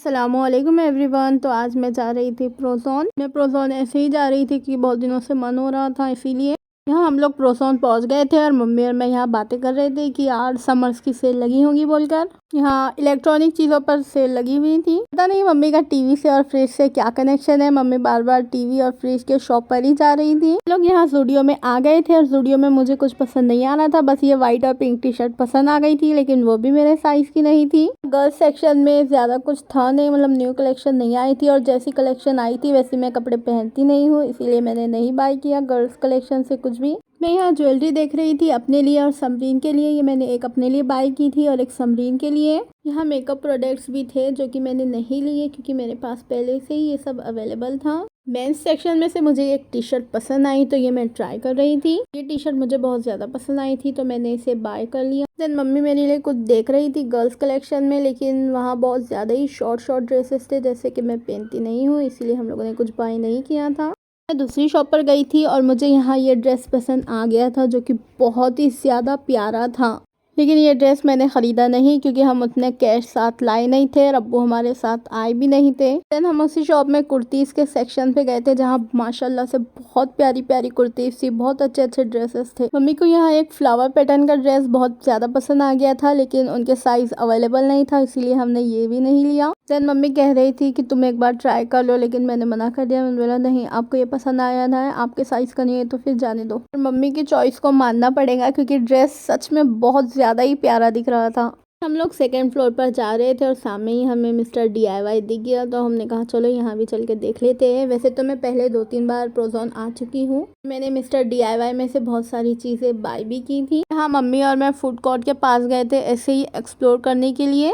अस्सलामुअलैकुम एवरीवन। तो आज मैं जा रही थी प्रोजोन। मैं प्रोजोन ऐसे ही जा रही थी कि बहुत दिनों से मन हो रहा था, इसीलिए यहाँ हम लोग प्रोजोन पहुँच गए थे और मम्मी और मैं यहाँ बातें कर रहे थे कि यार समर्स की सेल लगी होंगी बोलकर। यहाँ इलेक्ट्रॉनिक चीज़ों पर सेल लगी हुई थी। पता नहीं मम्मी का टीवी से और फ्रिज से क्या कनेक्शन है, मम्मी बार बार टीवी और फ्रिज के शॉप पर ही जा रही थी। लोग यहाँ जूडियो में आ गए थे और जूडियो में मुझे कुछ पसंद नहीं आ रहा था, बस ये व्हाइट और पिंक टी शर्ट पसंद आ गई थी, लेकिन वो भी मेरे साइज की नहीं थी। गर्ल्स सेक्शन में ज्यादा कुछ था नहीं, मतलब न्यू कलेक्शन नहीं आई थी और जैसी कलेक्शन आई थी वैसे मैं कपड़े पहनती नहीं हूँ, इसीलिए मैंने नहीं बाय किया गर्ल्स कलेक्शन से कुछ भी। मैं यहाँ ज्वेलरी देख रही थी अपने लिए और समरीन के लिए। ये मैंने एक अपने लिए बाय की थी और एक समरीन के लिए। यहाँ मेकअप प्रोडक्ट्स भी थे जो कि मैंने नहीं लिए क्योंकि मेरे पास पहले से ही ये सब अवेलेबल था। मेंस सेक्शन में से मुझे एक टी शर्ट पसंद आई तो ये मैं ट्राई कर रही थी। ये टी शर्ट मुझे बहुत ज़्यादा पसंद आई थी तो मैंने इसे बाय कर लिया। देन मम्मी मेरे लिए कुछ देख रही थी गर्ल्स कलेक्शन में, लेकिन वहाँ बहुत ज़्यादा ही शॉर्ट ड्रेसेस थे जैसे कि मैं पहनती नहीं हूँ, इसीलिए हम लोगों ने कुछ बाय नहीं किया था। मैं दूसरी शॉप पर गई थी और मुझे यहाँ ये ड्रेस पसंद आ गया था जो कि बहुत ही ज़्यादा प्यारा था, लेकिन ये ड्रेस मैंने ख़रीदा नहीं क्योंकि हम उतने कैश साथ लाए नहीं थे और अब्बू हमारे साथ आए भी नहीं थे। देन हम उसी शॉप में कुर्तीज़ के सेक्शन पे गए थे जहाँ माशाल्लाह से बहुत प्यारी प्यारी कुर्तीज़ थी, बहुत अच्छे अच्छे ड्रेसेस थे। मम्मी को यहाँ एक फ्लावर पैटर्न का ड्रेस बहुत ज़्यादा पसंद आ गया था, लेकिन उनके साइज़ अवेलेबल नहीं था, इसीलिए हमने ये भी नहीं लिया। देन मम्मी कह रही थी कि तुम एक बार ट्राई कर लो, लेकिन मैंने मना कर दिया। मैंने बोला नहीं, आपको ये पसंद आया ना है, आपके साइज़ का नहीं है तो फिर जाने दो। मम्मी की चॉइस को मानना पड़ेगा क्योंकि ड्रेस सच में बहुत ज़्यादा ही प्यारा दिख रहा था। हम लोग सेकंड फ्लोर पर जा रहे थे और सामने ही हमें मिस्टर DIY दिख गया, तो हमने कहा चलो यहाँ भी चल के देख लेते हैं। वैसे तो मैं पहले 2-3 बार प्रोजोन आ चुकी हूँ। मैंने मिस्टर DIY में से बहुत सारी चीज़ें बाय भी की थी। यहाँ मम्मी और मैं फूड कोर्ट के पास गए थे ऐसे ही एक्सप्लोर करने के लिए।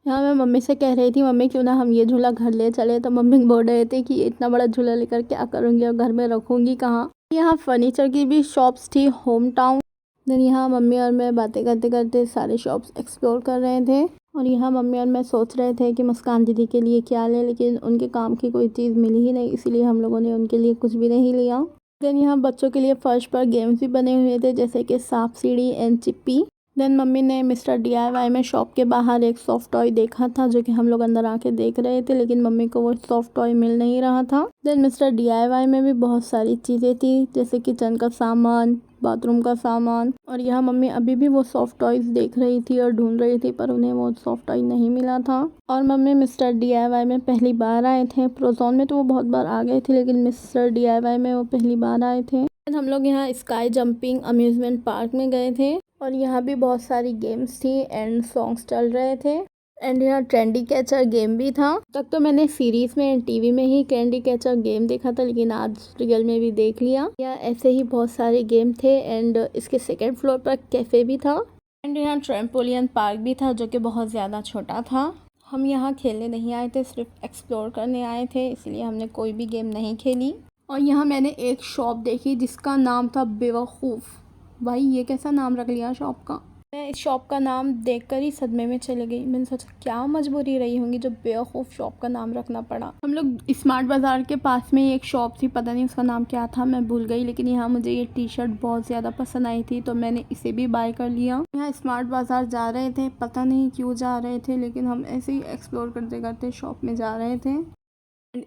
यहाँ मैं मम्मी से कह रही थी मम्मी क्यों ना हम ये झूला घर ले चले, तो मम्मी बोल रहे थे कि इतना बड़ा झूला लेकर क्या करूँगी और घर में रखूँगी कहाँ। यहाँ फर्नीचर की भी शॉप्स थी, होम टाउन। देन यहाँ मम्मी और मैं बातें करते करते सारे शॉप्स एक्सप्लोर कर रहे थे और यहाँ मम्मी और मैं सोच रहे थे कि मुस्कान दीदी के लिए क्या लें, लेकिन उनके काम की कोई चीज़ मिली ही नहीं, इसीलिए हम लोगों ने उनके लिए कुछ भी नहीं लिया। देन यहाँ बच्चों के लिए फर्श पर गेम्स भी बने हुए थे जैसे कि सांप सीढ़ी एंड चिप्पी। देन मम्मी ने मिस्टर DIY में शॉप के बाहर एक सॉफ्ट टॉय देखा था जो कि हम लोग अंदर आके देख रहे थे, लेकिन मम्मी को वो सॉफ्ट टॉय मिल नहीं रहा था। देन मिस्टर DIY में भी बहुत सारी चीज़ें थी जैसे किचन का सामान, बाथरूम का सामान, और यहाँ मम्मी अभी भी वो सॉफ्ट टॉयज देख रही थी और ढूंढ रही थी पर उन्हें वो सॉफ्ट टॉय नहीं मिला था। और मम्मी मिस्टर DIY में पहली बार आए थे। प्रोजोन में तो वो बहुत बार आ गए थे, लेकिन मिस्टर DIY में वो पहली बार आए थे। हम लोग यहाँ स्काई जंपिंग अम्यूजमेंट पार्क में गए थे और यहाँ भी बहुत सारी गेम्स थी एंड सॉन्ग्स चल रहे थे एंड यहाँ ट्रेंडी कैचर गेम भी था। तब तो मैंने सीरीज में टीवी में ही कैंडी कैचर गेम देखा था, लेकिन आज रियल में भी देख लिया। यहाँ ऐसे ही बहुत सारे गेम थे एंड इसके सेकेंड फ्लोर पर कैफे भी था एंड यहाँ ट्रैम्पोलियन पार्क भी था जो कि बहुत ज़्यादा छोटा था। हम यहाँ खेलने नहीं आए थे, सिर्फ एक्सप्लोर करने आए थे, इसलिए हमने कोई भी गेम नहीं खेली। और यहाँ मैंने एक शॉप देखी जिसका नाम था बेवकूफ़। भाई ये कैसा नाम रख लिया शॉप का। मैं इस शॉप का नाम देखकर ही सदमे में चली गई। मैंने सोचा क्या मजबूरी रही होंगी जो बेवकूफ़ शॉप का नाम रखना पड़ा। हम लोग स्मार्ट बाज़ार के पास में ही एक शॉप थी, पता नहीं उसका नाम क्या था, मैं भूल गई, लेकिन यहाँ मुझे ये टी शर्ट बहुत ज़्यादा पसंद आई थी तो मैंने इसे भी बाय कर लिया। यहाँ स्मार्ट बाज़ार जा रहे थे, पता नहीं क्यों जा रहे थे, लेकिन हम ऐसे ही एक्सप्लोर करते करते शॉप में जा रहे थे।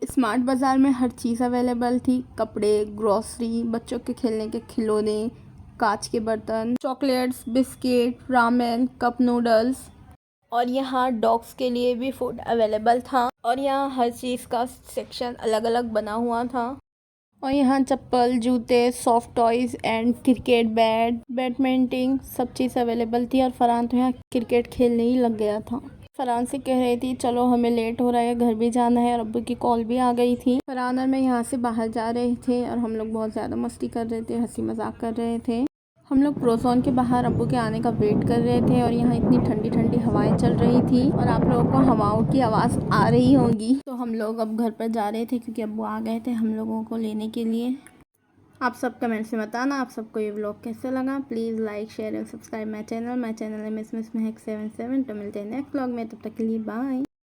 स्मार्ट बाज़ार में हर चीज़ अवेलेबल थी, कपड़े, ग्रॉसरी, बच्चों के खेलने के खिलौने, कांच के बर्तन, chocolates, biscuit, ramen, cup noodles, और यहाँ डॉग्स के लिए भी फूड अवेलेबल था और यहाँ हर चीज़ का सेक्शन अलग अलग बना हुआ था। और यहाँ चप्पल, जूते, soft toys and cricket bat, badminton सब चीज़ अवेलेबल थी। और फरहान तो यहाँ क्रिकेट खेलने ही लग गया था। फरहान से कह रही थी चलो हमें लेट हो रहा है, घर भी जाना है, और अब्बू की कॉल भी आ गई थी। फरहान और मैं यहाँ से बाहर जा रहे थे और हम लोग बहुत ज़्यादा मस्ती कर रहे थे, हंसी मजाक कर रहे थे। हम लोग प्रोजोन के बाहर अब्बू के आने का वेट कर रहे थे और यहाँ इतनी ठंडी ठंडी हवाएं चल रही थी और आप लोगों को हवाओं की आवाज़ आ रही होगी। तो हम लोग अब घर पर जा रहे थे क्योंकि अब्बू आ गए थे हम लोगों को लेने के लिए। आप सब कमेंट्स में बताना आप सबको ये व्लॉग कैसे लगा। Please like, share and subscribe my channel है मिस महक 77। तो मिलते हैं नेक्स्ट व्लॉग में, तब तक के लिए बाय।